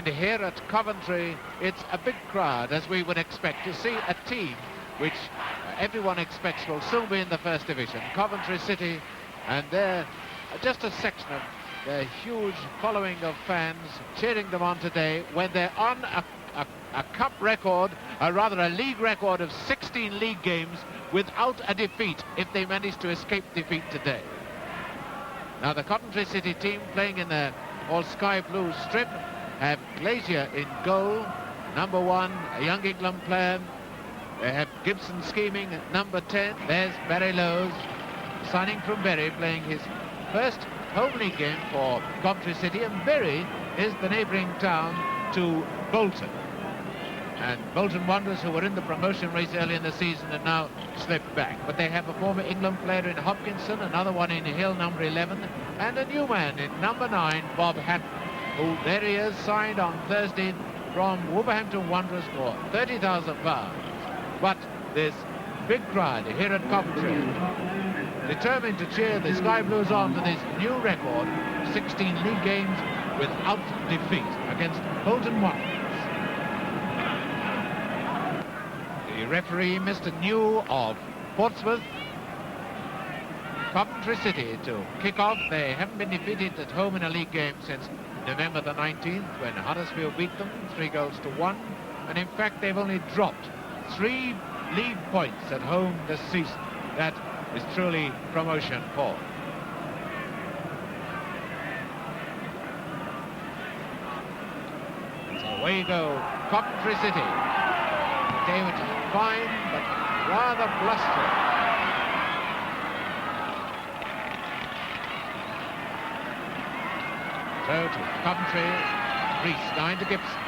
And here at Coventry, it's a big crowd, as we would expect to see a team which everyone expects will soon be in the first division, Coventry City, and they're just a section of their huge following of fans cheering them on today when they're on a cup record, or rather a league record of 16 league games without a defeat, if they manage to escape defeat today. Now the Coventry City team, playing in the all sky blue strip, have Glazier in goal, number 1, a young England player. They have Gibson scheming at number 10. There's Barry Lowe's, signing from Bury, playing his first home league game for Coventry City, and Bury is the neighbouring town to Bolton. And Bolton Wanderers, who were in the promotion race early in the season, have now slipped back. But they have a former England player in Hopkinson, another one in Hill, number 11, and a new man in number 9, Bob Hatton, who, there he is, signed on Thursday from Wolverhampton Wanderers for £30,000. But this big crowd here at Coventry, determined to cheer the Sky Blues on to this new record, 16 league games without defeat against Bolton Wanderers. The referee, Mr. New of Portsmouth. Coventry City to kick off. They haven't been defeated at home in a league game since November the 19th, when Huddersfield beat them 3-1. And in fact, they've only dropped 3 league points at home this season. That is truly promotion form. So away you go, Coventry City. Day which is fine, but rather blustery. So to Coventry, Reese, 9 to Gibson.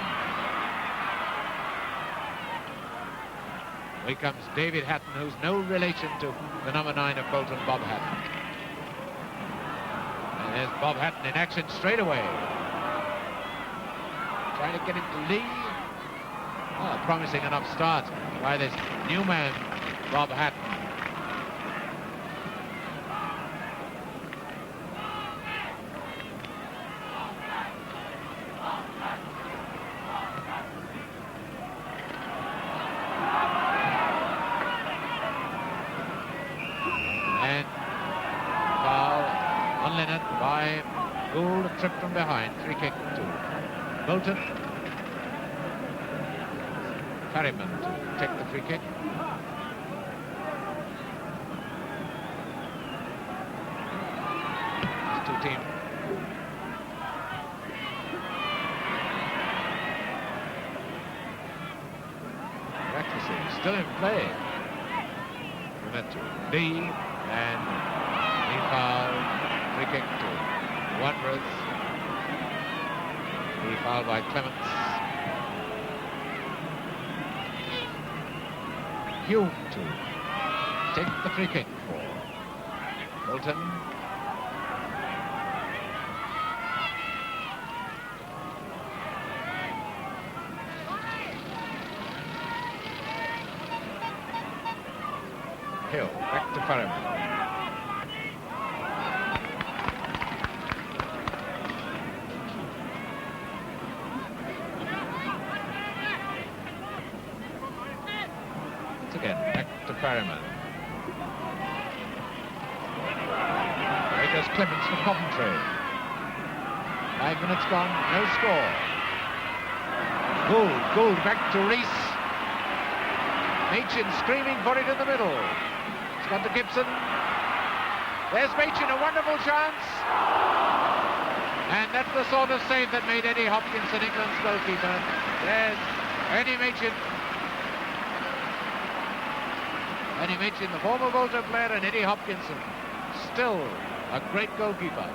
Here comes David Hatton, who's no relation to the number 9 of Bolton, Bob Hatton. And there's Bob Hatton in action straight away. Trying to get him to lead. Oh, promising enough start by this new man, Bob Hatton. And foul on Leonard by Gould, a trip from behind, free kick to Bolton. Ferryman to take the free kick. These two teams. Recklessly still in play. We met to B, and he fouled. Free kick to Wanderers. He fouled by Clements. Hume to take the free kick for Bolton. Hill, back to Ferryman. Again, back to Ferryman. There goes Clements for Coventry. 5 minutes gone, no score. Gould back to Reese. Machin screaming for it in the middle. It's gone to Gibson. There's Machin, a wonderful chance. And that's the sort of save that made Eddie Hopkinson, England's goalkeeper. There's Eddie Machin. Eddie Machin, the former Bolton player, and Eddie Hopkinson, still a great goalkeeper.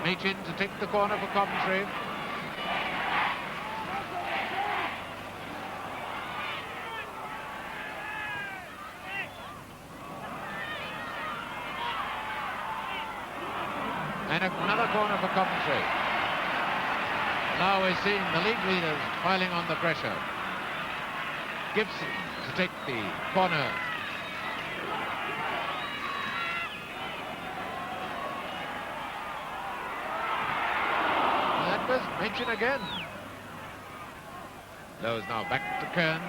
Machin to take the corner for Coventry. And another corner for Coventry. Now we're seeing the league leaders piling on the pressure. Gibson to take the corner. That was mentioned again. Lowe's now back to Kearns.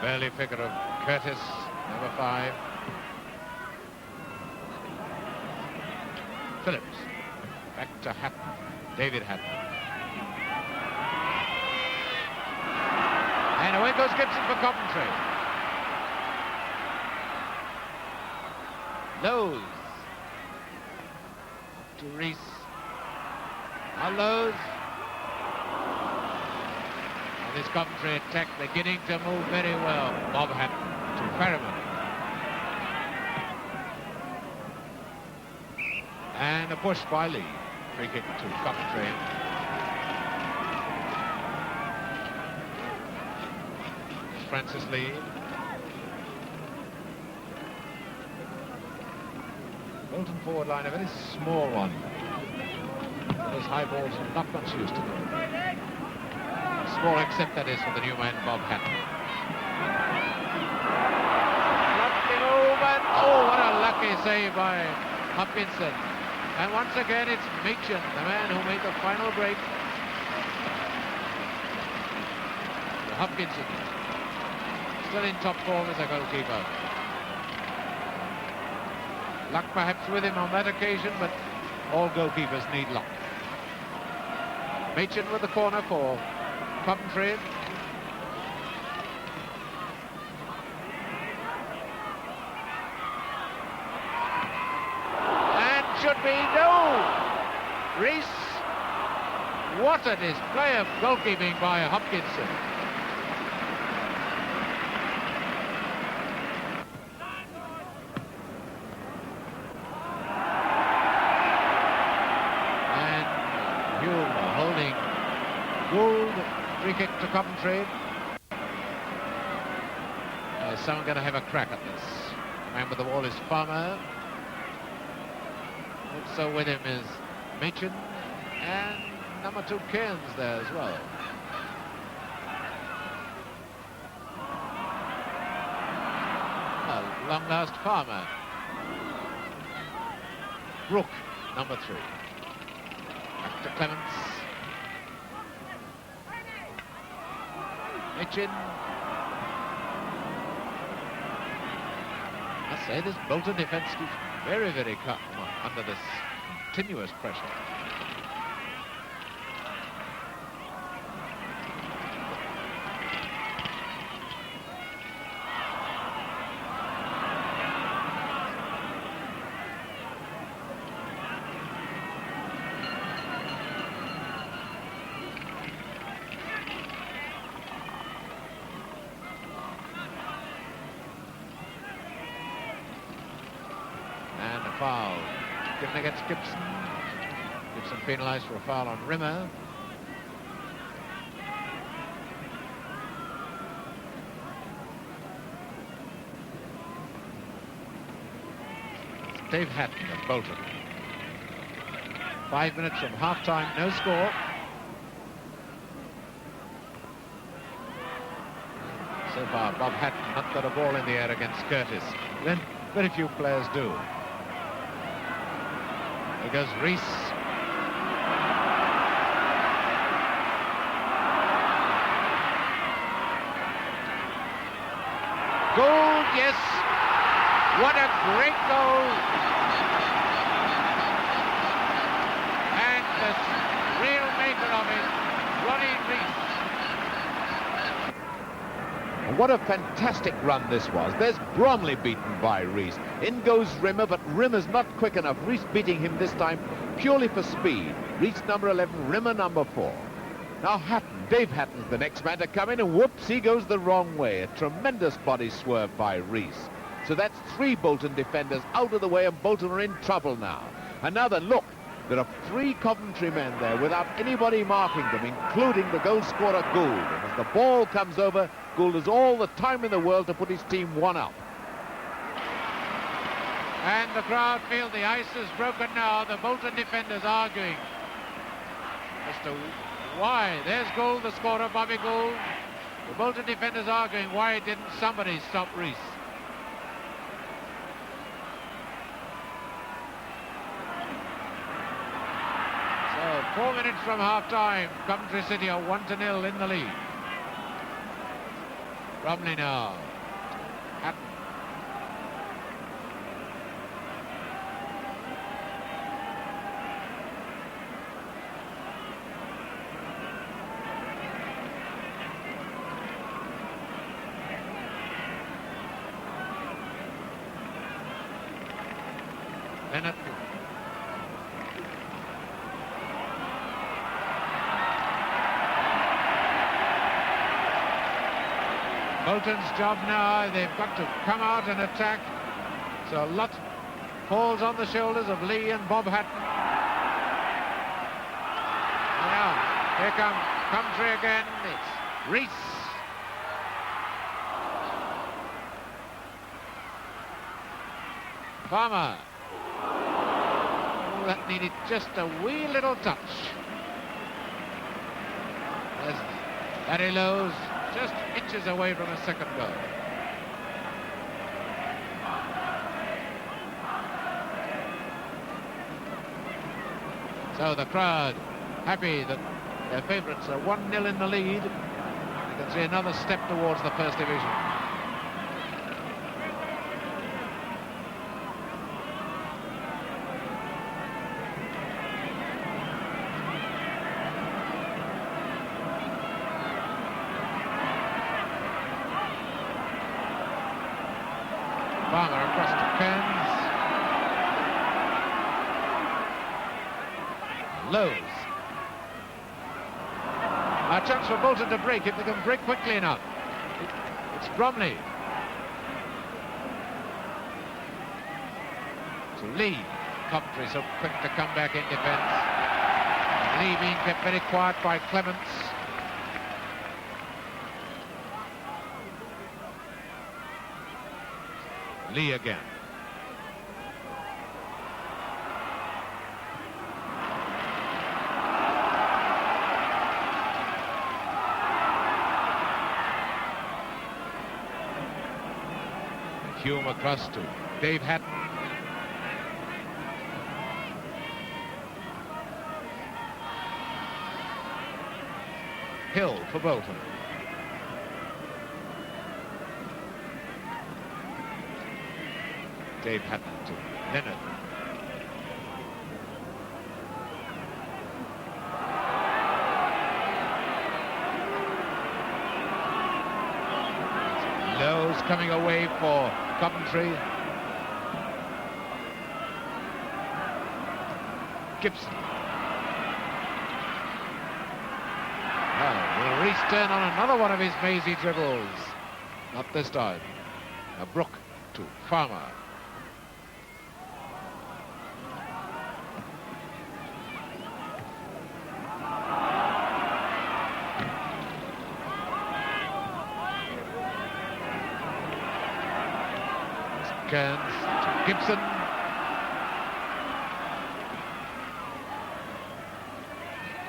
Early figure of Curtis, number 5. Phillips, back to Hatton, David Hatton. And away goes Gibson for Coventry. Lowe's. To Rees. Now Lowe's. This Coventry attack beginning to move very well. Bob Hatton to Ferryman. And a push by Lee. Free kick to Coventry. Francis Lee. Bolton forward line, a very small one. Those high balls are not much used to them. Small, except that is for the new man, Bob Hatton. Lovely move, and oh, what a lucky save by Hopkinson. And once again, it's Machin, the man who made the final break. Hopkinson, still in top form as a goalkeeper. Luck perhaps with him on that occasion, but all goalkeepers need luck. Machin with the corner for Coventry. And should be no. Rees. What a display of goalkeeping by Hopkinson. And Hume holding Gould. Free kick to Coventry. Someone going to have a crack at this. The man with the ball is Farmer. Also with him is Machin and number 2 Kearns there as well. Well, long last Farmer. Brook, number 3. Back to Clements. Machin. I say this Bolton defence keeps very, very calm under this continuous pressure. Foul given against Gibson. Gibson penalised for a foul on Rimmer. It's Dave Hatton of Bolton. 5 minutes from half-time, no score. So far, Bob Hatton not got a ball in the air against Curtis. Then very few players do. Here goes Rees. Goal, yes. What a great goal. And the real maker of it, Ronnie Rees. What a fantastic run this was. There's Bromley beaten by Rees. In goes Rimmer, but Rimmer's not quick enough. Rees beating him this time purely for speed. Rees number 11, Rimmer number 4. Now Hatton, Dave Hatton's the next man to come in, and whoops, he goes the wrong way. A tremendous body swerve by Rees. So that's 3 Bolton defenders out of the way, and Bolton are in trouble now. Another look. There are 3 Coventry men there without anybody marking them, including the goal scorer Gould. And as the ball comes over, Gould has all the time in the world to put his team one up. And the crowd feel the ice is broken now. The Bolton defenders arguing as to why. There's Gould, the scorer, Bobby Gould. The Bolton defenders arguing why didn't somebody stop Rees. So 4 minutes from half-time, Coventry City are 1-0 in the lead. Bromley now. Hatton. Kenneth. Bolton's job now, they've got to come out and attack. So a lot falls on the shoulders of Lee and Bob Hatton. Now, here comes Coventry again. It's Rees. Farmer. Oh, that needed just a wee little touch. There's Barry Lowe's just inches away from a second goal. So the crowd happy that their favourites are 1-0 in the lead. You can see another step towards the First Division. Farmer across to Kearns. Lowe's. A chance for Bolton to break if they can break quickly enough. It's Bromley. To Lee. Coventry so quick to come back in defence. Lee being kept very quiet by Clements. Lee again. Hume across to Dave Hatton. Hill for Bolton. Dave Hatton to Leonard. Lowe's coming away for Coventry. Gibson. Now, will Rees turn on another one of his mazy dribbles? Not this time. Now Brook to Farmer. Kearns to Gibson.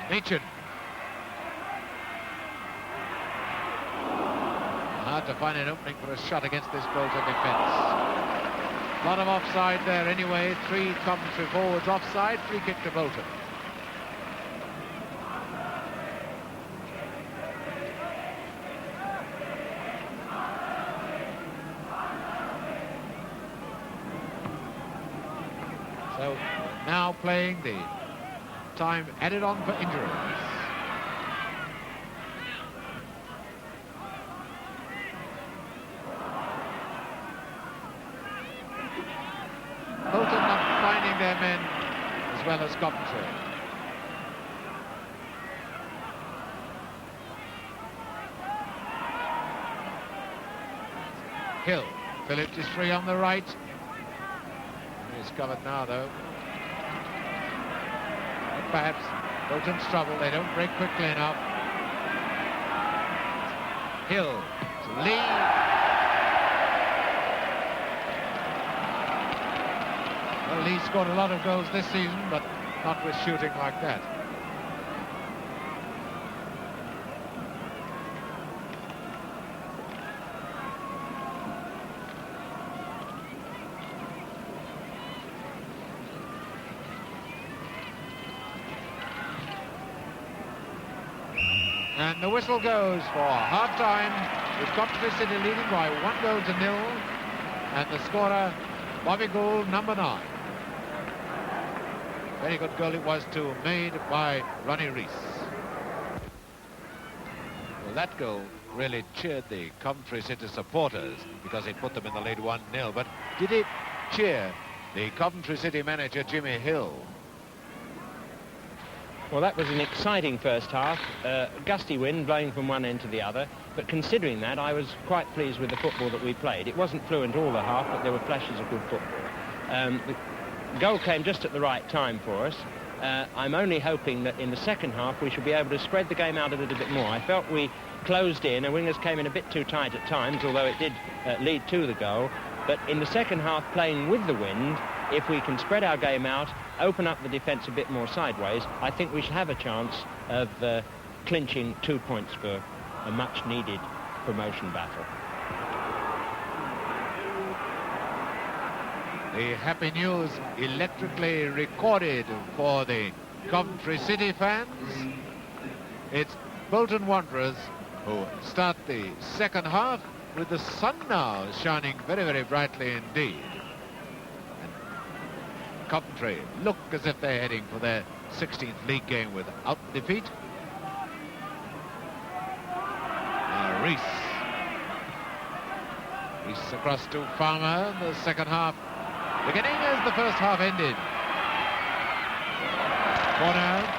Meechan. Hard to find an opening for a shot against this Bolton defence. A lot of offside there anyway. 3 Coventry forwards offside, free kick to Bolton. So now playing the time added on for injuries. Bolton not finding their men as well as Coventry. Hill. Phillips is free on the right. He's covered now, though. Perhaps Bolton's trouble. They don't break quickly enough. Hill to Lee. Well, Lee scored a lot of goals this season, but not with shooting like that. And the whistle goes for half-time, with Coventry City leading by 1-0. And the scorer, Bobby Gould, number 9. Very good goal it was too, made by Ronnie Rees. Well, that goal really cheered the Coventry City supporters because it put them in the lead 1-0. But did it cheer the Coventry City manager, Jimmy Hill? Well, that was an exciting first half, gusty wind blowing from one end to the other, but considering that, I was quite pleased with the football that we played. It wasn't fluent all the half, but there were flashes of good football. The goal came just at the right time for us. I'm only hoping that in the second half we should be able to spread the game out a little bit more. I felt we closed in, and wingers came in a bit too tight at times, although it did lead to the goal. But in the second half, playing with the wind, if we can spread our game out, open up the defence a bit more sideways, I think we shall have a chance of clinching 2 points for a much-needed promotion battle. The happy news electrically recorded for the Coventry City fans. It's Bolton Wanderers who start the second half with the sun now shining very, very brightly indeed. Coventry look as if they're heading for their 16th league game without defeat. Rees across to Farmer in the second half, beginning as the first half ended. Corner.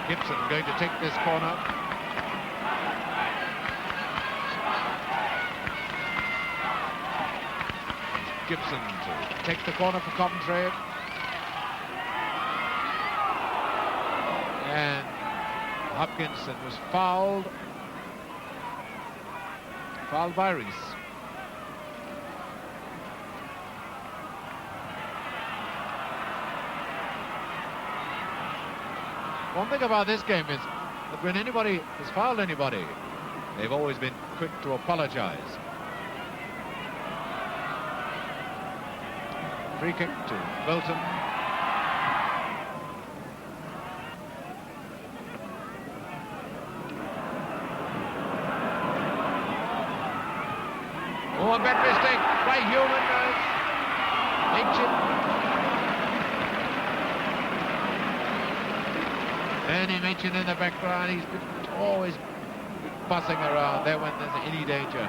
Gibson going to take this corner. Gibson to take the corner for Coventry. And Hopkinson was fouled by Rees. One thing about this game is that when anybody has fouled anybody, they've always been quick to apologize. Free kick to Bolton. Oh, a bad mistake by Human. Ernie Machin in the background. He's been always buzzing around there when there's any danger.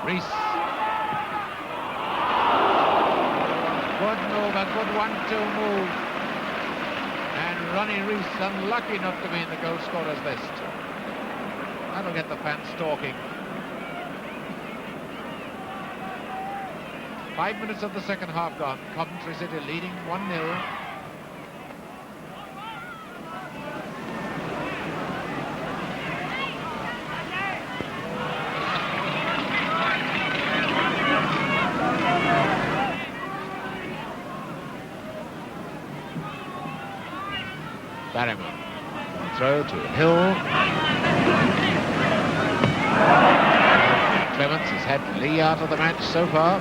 Rees. Good move, a good 1-2 move. And Ronnie Rees unlucky not to be in the goal scorers list. That'll get the fans talking. 5 minutes of the second half gone. Coventry City leading 1-0. Barrymore. Throw to Hill. Clements has had Lee out of the match so far.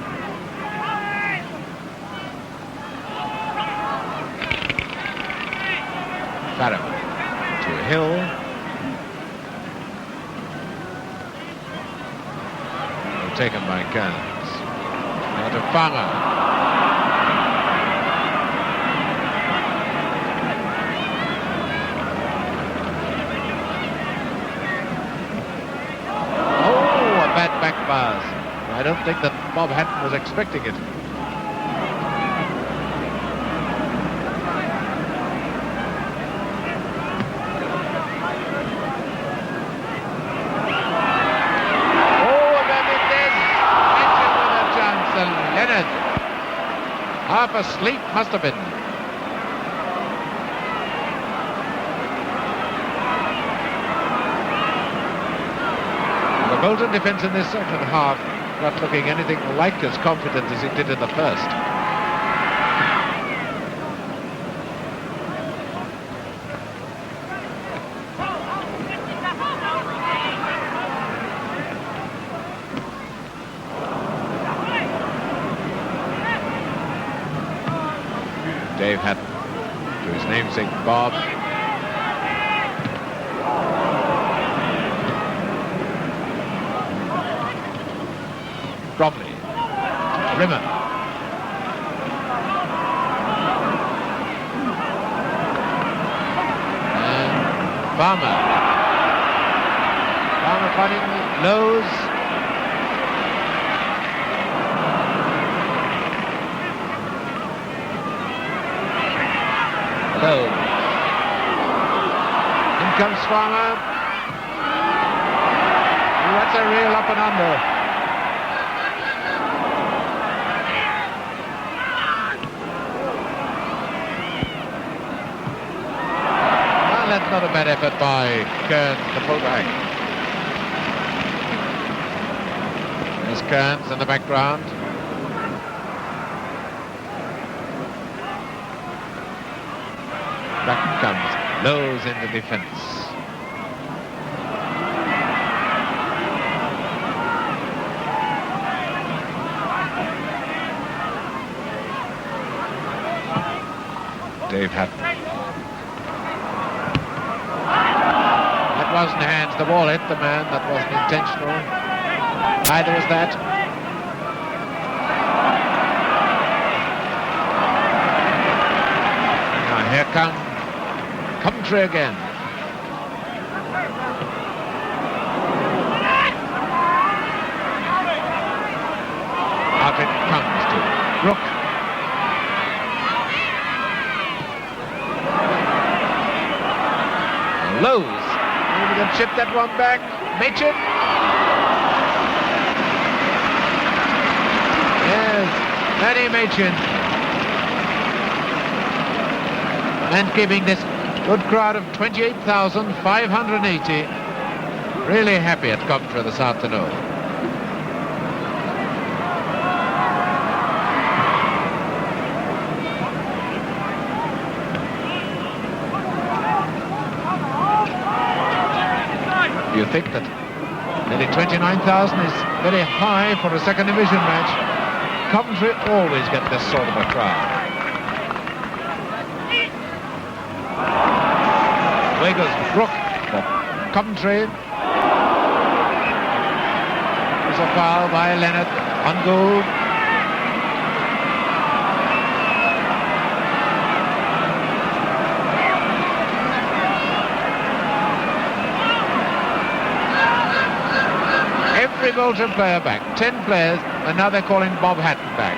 Barrymore to Hill. Taken by Kearns. Now to Farmer. Back pass. I don't think that Bob Hatton was expecting it. Half asleep, must have been. The Bolton defence in this second half not looking anything like as confident as it did in the first. Dave Hatton to his namesake Bob. Bromley, Rimmer. And Farmer. Farmer finding Lowe's. Lowe. In comes Farmer. That's a real up and under. That's not a bad effort by Kearns, the fullback. There's Kearns in the background. Back comes Lowe's in the defence. Dave Hatton. Wasn't hands, the ball hit the man, that wasn't intentional. Neither was that. Now here come Coventry again. Out it comes to Brook. Lowe's. We can chip that one back. Machin. Yes, Danny Machin. And keeping this good crowd of 28,580 really happy at Coventry this afternoon. You think that nearly 29,000 is very high for a second division match. Coventry always get this sort of a crowd. Away goes Brook for Coventry. There's a foul by Leonard on goal. Every Bolton player back, 10 players, and now they're calling Bob Hatton back.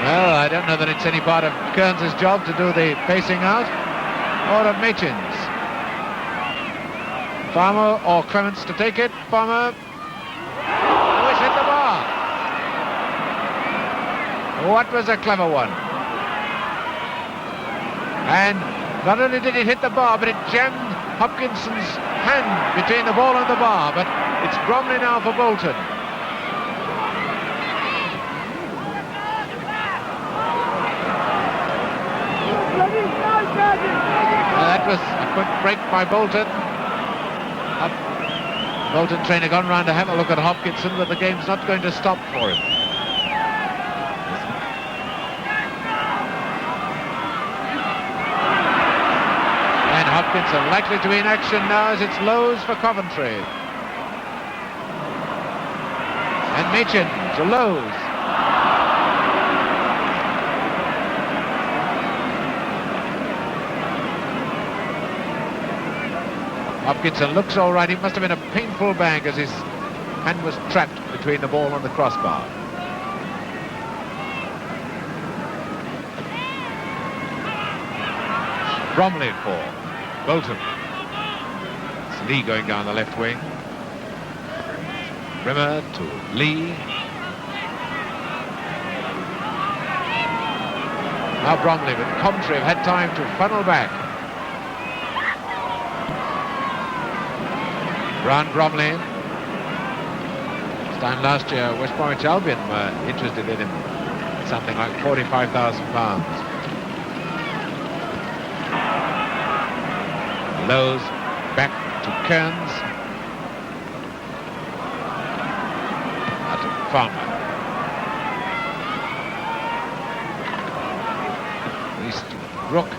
Well, I don't know that it's any part of Kearns' job to do the pacing out, or of Machin's. Farmer or Clements to take it. Farmer. Oh, it's hit the bar. What was a clever one. And not only did it hit the bar, but it jammed Hopkinson's hand between the ball and the bar. But it's Bromley now for Bolton. That was a quick break by Bolton. Bolton trainer gone round to have a look at Hopkinson, but the game's not going to stop for him. Hopkinson likely to be in action now as it's Lowe's for Coventry. And Machin to Lowe's. Hopkinson looks all right. It must have been a painful bang as his hand was trapped between the ball and the crossbar. Bromley for Bolton. It's Lee going down the left wing. Rimmer to Lee. Now Bromley, but Coventry have had time to funnel back. Brown Bromley. This time last year, West Bromwich Albion were interested in him. Something like £45,000. Lowe's back to Kearns. Out to Farmer. East to Brook.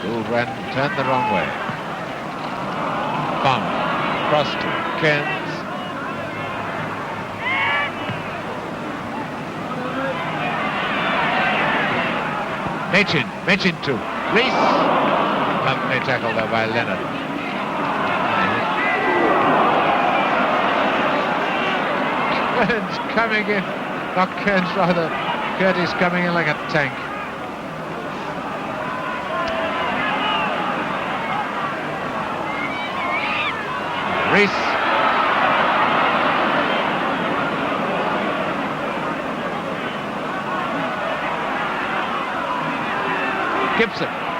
Gould ran, turned the wrong way. Farmer. Cross to Kearns. Mention to Rees. Lovely tackle there by Leonard. Kearns coming in. Not Kearns, rather. Curtis coming in like a tank. Rees.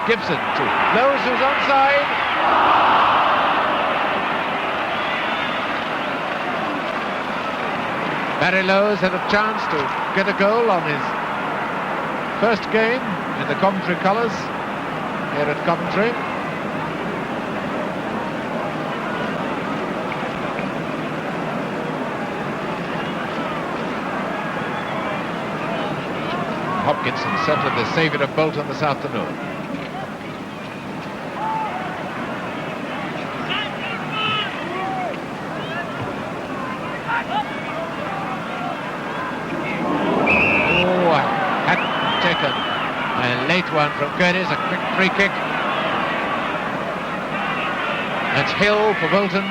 Gibson to Lowe's, who's onside. Barry Lowe's had a chance to get a goal on his first game in the Coventry colours here at Coventry. Hopkinson certainly the saviour of Bolton this afternoon. Oh, hat taken. A late one from Curtis, a quick free kick. That's Hill for Bolton.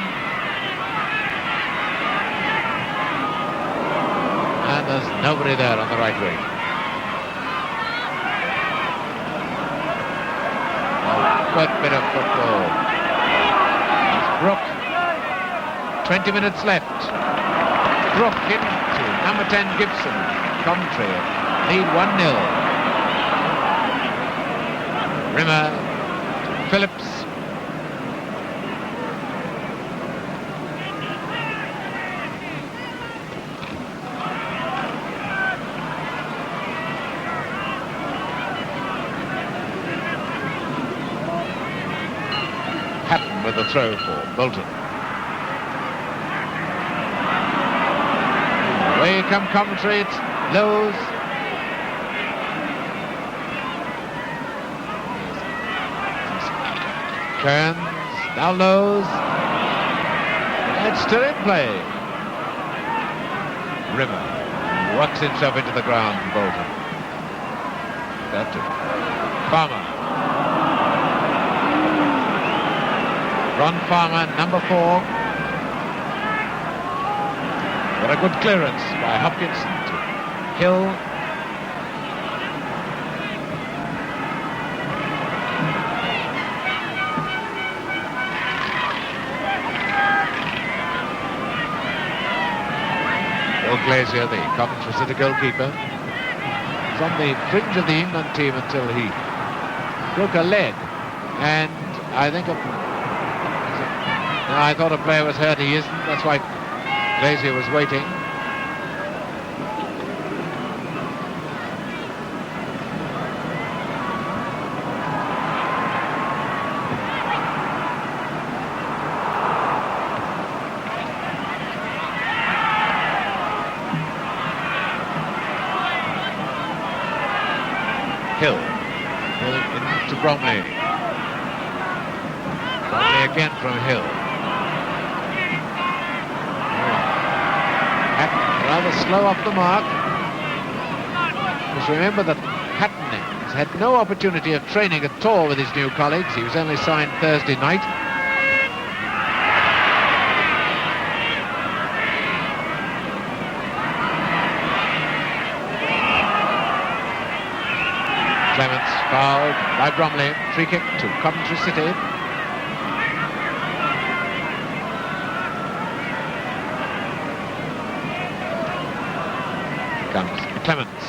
And there's nobody there on the right wing. Good bit of football. Brook. 20 minutes left. Brook into number 10 Gibson. Coventry lead 1-0. Rimmer. Phillips. With a throw for Bolton. Away come Coventry, it's Lowe's. Kearns, now Lowe's. It's still in play. Rimmer rocks himself into the ground, Bolton. That's it. Farmer. Ron Farmer, number 4. What a good clearance by Hopkinson to Hill. Bill Glazier, the Coventry City goalkeeper, was on the fringe of the England team until he broke a leg, and I think I thought a player was hurt. He isn't. That's why Glazier was waiting. Hill into Bromley. Bromley again from Hill. Rather slow off the mark. Just remember that Hatton has had no opportunity of training at all with his new colleagues. He was only signed Thursday night. Clements fouled. by Bromley. Free kick to Coventry City. Comes Clements.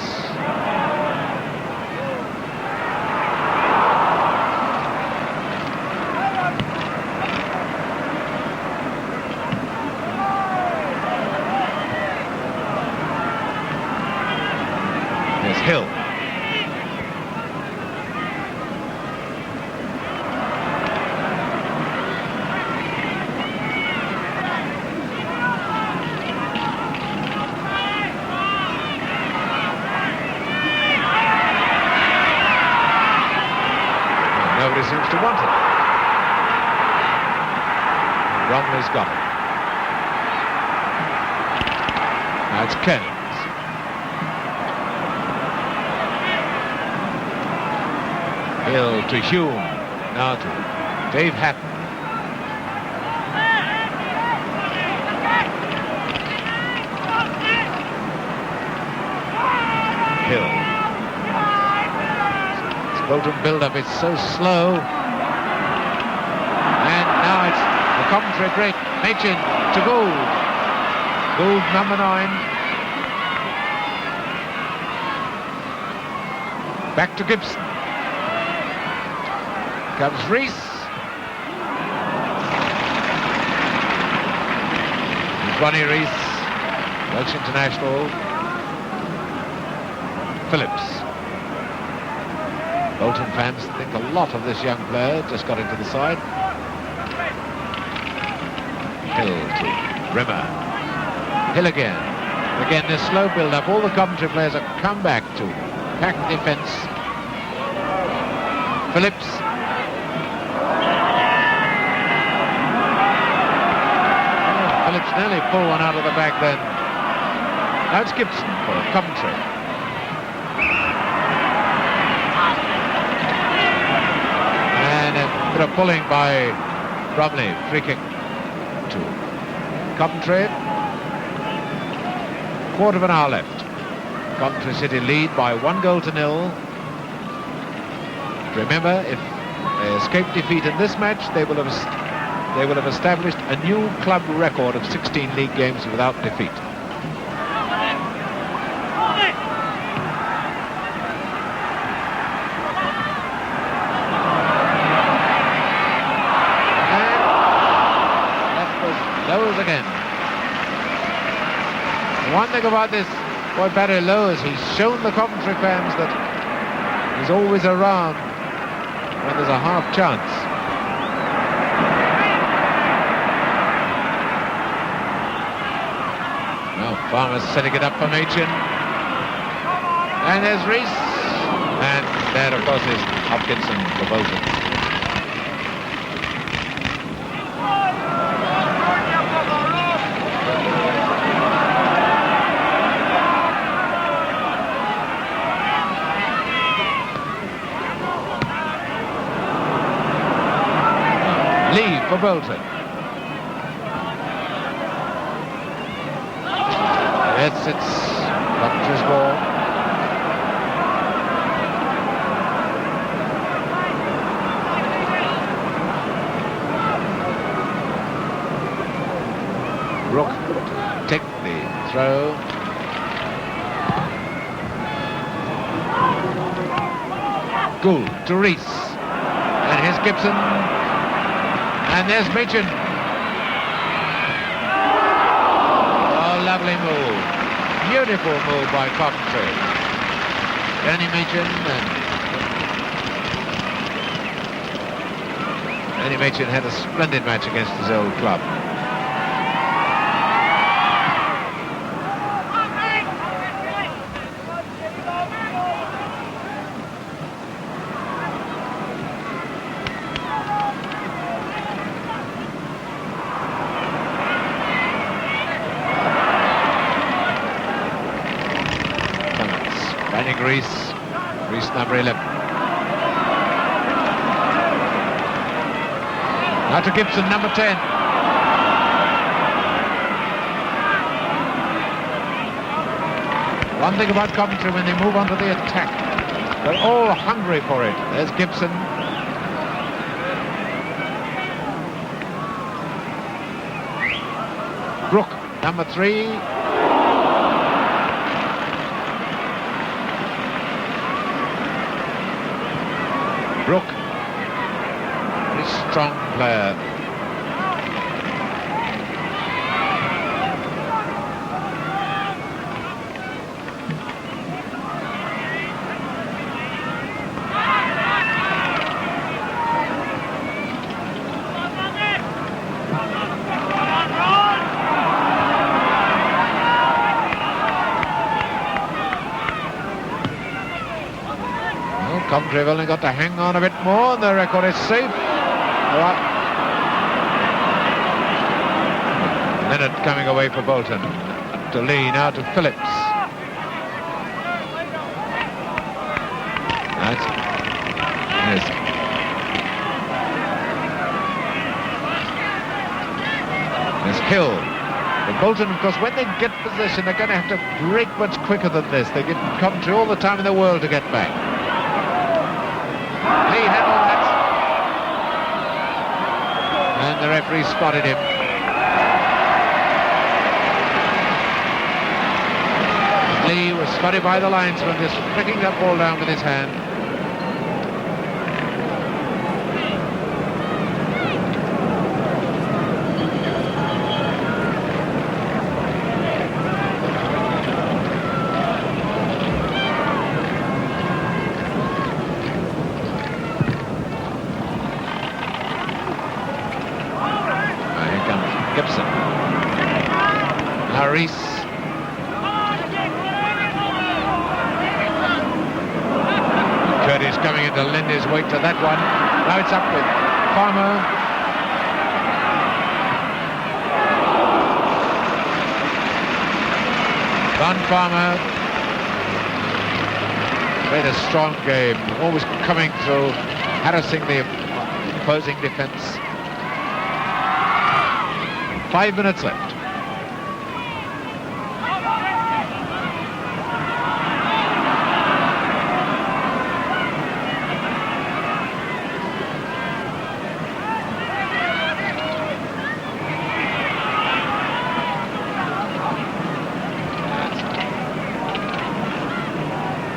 There's Hill. Nobody seems to want it. Bromley's got it. Now it's Kenneth. Hill to Hume. Now to Dave Hatton. Hill. Bolton build-up is so slow. And now it's the Coventry great Machin to Gould. Gould, number 9. Back to Gibson. Comes Rees. Ronnie Rees, Welsh international. Phillips. Bolton fans think a lot of this young player, just got into the side. Hill to Rimmer. Hill again. Again, this slow build-up. All the Coventry players have come back to pack defence. Phillips. Oh, Phillips nearly pulled one out of the back then. Now it's Gibson for Coventry. Bit of pulling by Bromley. Free kick to Coventry. Quarter of an hour left. Coventry City lead by 1-0. Remember, if they escape defeat in this match, they will have established a new club record of 16 league games without defeat. Again. One thing about this boy Barry Lowe is he's shown the Coventry fans that he's always around when there's a half chance. Well, Farmer's setting it up for Machin. And there's Rees. And there, of course, is Hopkinson for Bolton. For Bolton. Yes, it's Coventry's ball. Rook take the throw. Gould to Rees. And here's Gibson. And there's Machin. Oh, lovely move. Beautiful move by Coventry. Danny Machin. Danny Machin had a splendid match against his old club. Rees number 11. Now to Gibson, number 10. One thing about Coventry when they move on to the attack, They're all hungry for it. There's Gibson. Brook, number 3. Brook, very strong player. Coventry have only got to hang on a bit more and the record is safe. All right. Kenneth coming away for Bolton. To Lee, now to Phillips. That's... Yes. There's Hill. But Bolton, of course, when they get possession, they're going to have to break much quicker than this. They give Coventry all the time in the world to get back. Lee handled that. And the referee spotted him. Lee was spotted by the linesman, just flicking that ball down with his hand. Gibson. Now Rees. Curtis coming in to lend his weight to that one. Now it's up with Farmer. Van Farmer. Played a strong game, always coming through, harassing the opposing defence. 5 minutes left.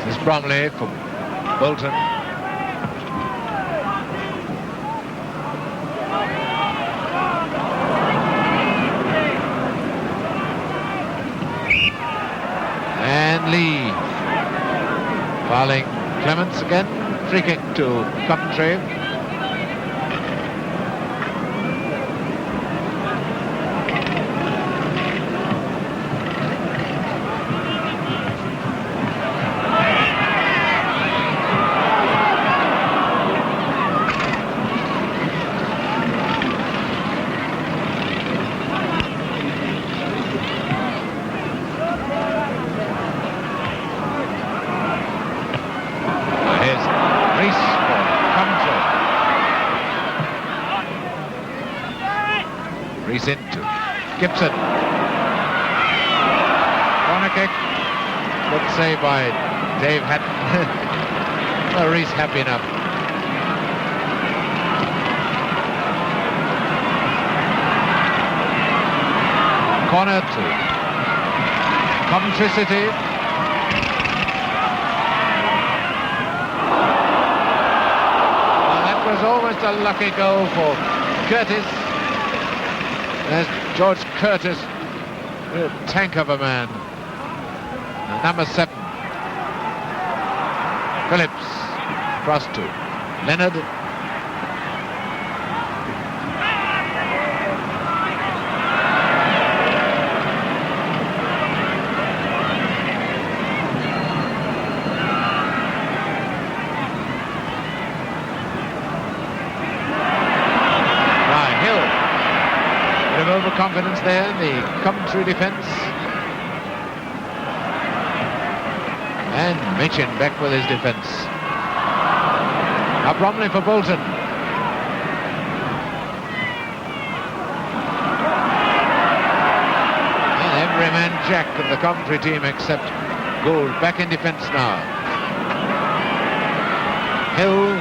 This is Bromley for Bolton. Lee fouling Clements again. Free kick to Coventry. Rees into Gibson. Corner kick. Good save by Dave Hatton. Well, Rees happy enough. Corner to Coventry City. Well, that was almost a lucky goal for Curtis. There's George Curtis, a tank of a man. And number 7, Phillips, cross to Leonard. Overconfidence there in the Coventry defence. And Mitchin back with his defence. Now Bromley for Bolton. And every man jack of the Coventry team except Gould back in defence now. Hill.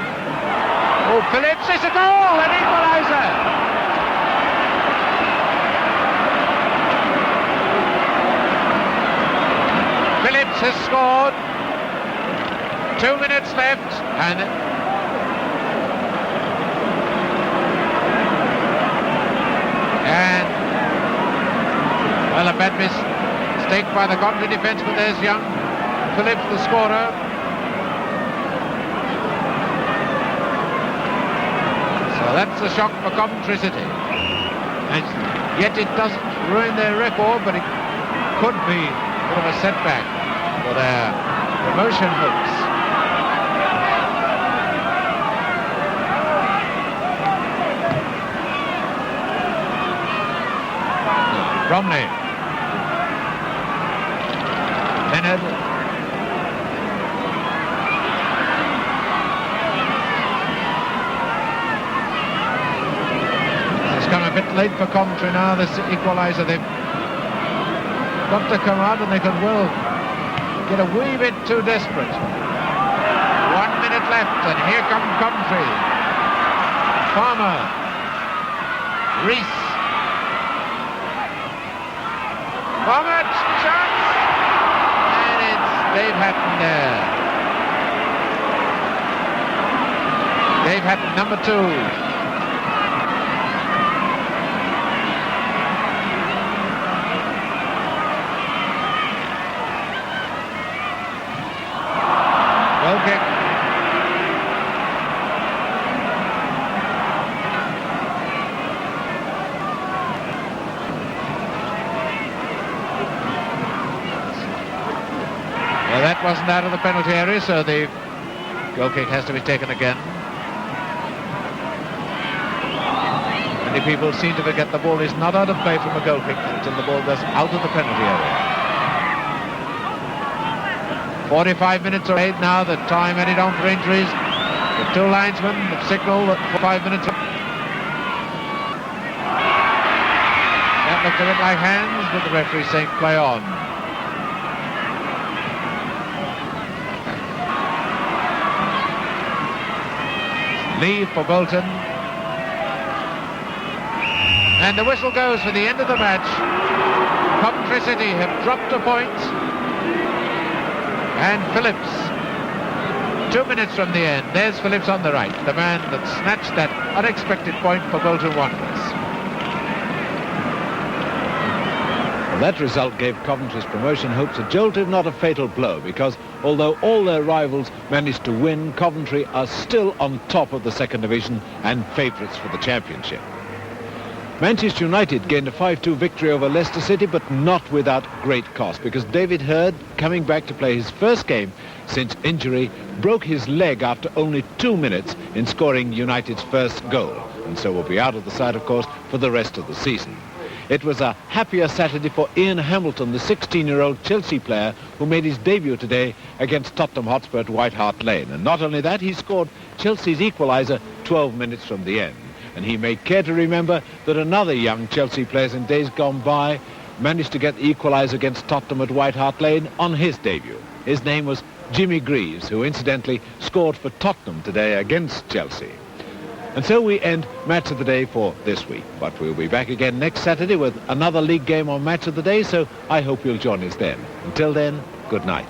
Oh, Phillips, it's a goal, an equalizer. Phillips has scored. 2 minutes left, and well, a bad mistake by the Coventry defence, but there's young Phillips, the scorer. So that's a shock for Coventry City. And yet it doesn't ruin their record, but it could be a bit of a setback for their promotion hopes. Bromley. Leonard. It's come a bit late for Coventry now, this equaliser. They've got to come out and they could well get a wee bit too desperate. 1 minute left and here come Coventry. Farmer. Rees. Farmer, chance! And it's Dave Hatton there. Dave Hatton, number 2. Well kick. Well, that wasn't out of the penalty area, so the goal kick has to be taken again. Many people seem to forget the ball is not out of play from a goal kick until the ball goes out of the penalty area. 45 minutes or 8 now, the time added on for injuries. The 2 linesmen have signalled for 5 minutes. That looked a bit like hands, but the referee saying play on. Leave for Bolton. And the whistle goes for the end of the match. Coventry City have dropped a point. And Phillips, 2 minutes from the end, there's Phillips on the right, the man that snatched that unexpected point for Bolton Wanderers. Well, that result gave Coventry's promotion hopes a jolt, if not a fatal blow, because although all their rivals managed to win, Coventry are still on top of the second division and favourites for the championship. Manchester United gained a 5-2 victory over Leicester City, but not without great cost, because David Hurd, coming back to play his first game since injury, broke his leg after only 2 minutes in scoring United's first goal, and so will be out of the side, of course, for the rest of the season. It was a happier Saturday for Ian Hamilton, the 16-year-old Chelsea player who made his debut today against Tottenham Hotspur at White Hart Lane. And not only that, he scored Chelsea's equaliser 12 minutes from the end. And he may care to remember that another young Chelsea player in days gone by managed to get the equaliser against Tottenham at White Hart Lane on his debut. His name was Jimmy Greaves, who incidentally scored for Tottenham today against Chelsea. And so we end Match of the Day for this week. But we'll be back again next Saturday with another league game on Match of the Day, so I hope you'll join us then. Until then, good night.